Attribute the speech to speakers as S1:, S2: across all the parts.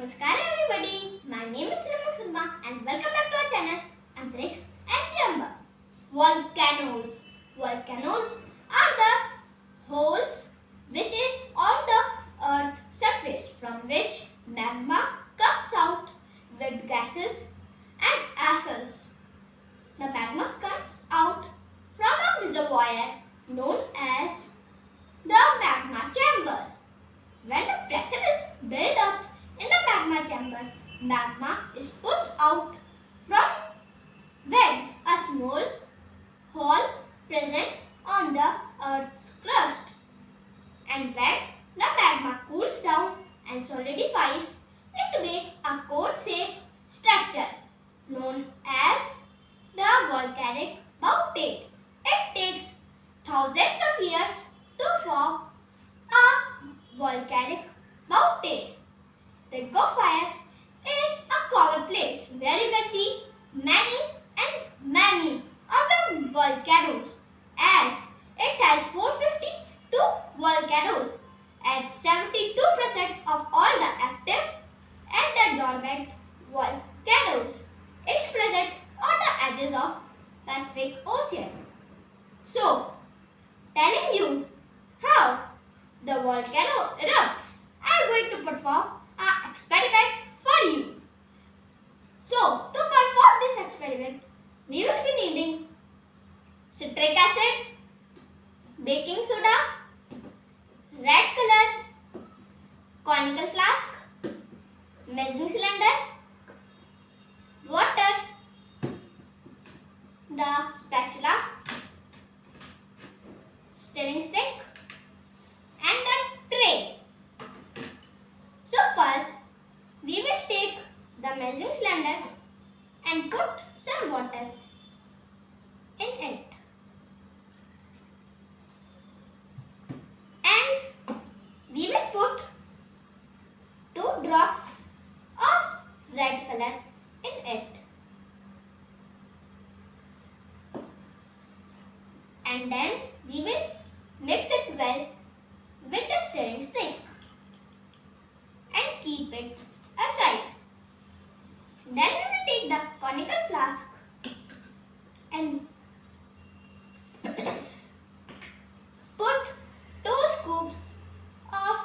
S1: Namaskar everybody, my name is Sharma and welcome back to our channel Antariksh and Triyambak. Volcanoes. Volcanoes are the holes which is on the earth surface from which magma comes out with gases and acids. The magma comes out from a reservoir known as the magma chamber. When the pressure is built up in the magma chamber, magma is pushed out from vent, a small hole present on the earth's crust. And when the magma cools down and solidifies, it makes a cone-shaped structure known as the volcanic mountain. It takes thousands of years to form a volcanic mountain. The fire is a common place where you can see many of the volcanoes, as it has 452 volcanoes and 72% of all the active and the dormant volcanoes. It's present on the edges of Pacific Ocean. So, telling you how the volcano erupts, I am going to perform an experiment for you. So, to perform this experiment, we will be needing citric acid, baking soda, red color, conical flask, measuring cylinder, water, the spatula, stirring stick, and the tray. So first, we will take the measuring cylinder and put some water in it. And we will put 2 drops of red color in it. And then we will mix it well with the stirring stick and keep it aside. Then we will take the conical flask and put 2 scoops of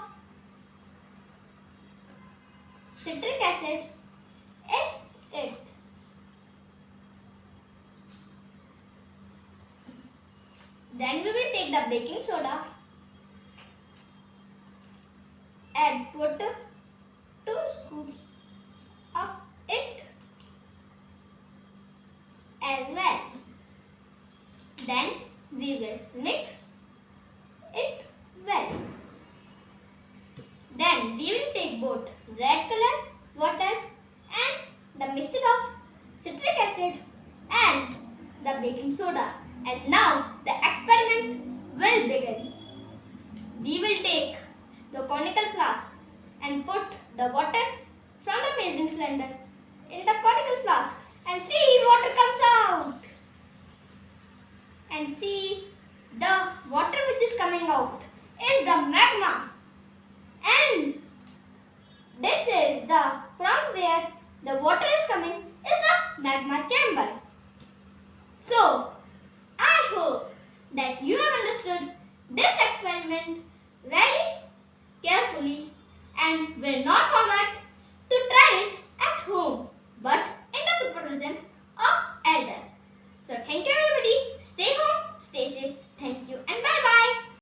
S1: citric acid in it. Then we will take the baking soda and put 2 scoops of it as well. Then we will mix it well. Then we will take both red color water and the mixture of citric acid and the baking soda. And now the experiment will begin. We will take the conical flask and put the water from the measuring cylinder in the conical flask and see water comes out. And see, the water which is coming out is the magma. And this is the from where the water is coming is the magma chamber. So, I hope that you have understood this experiment very carefully and will not forget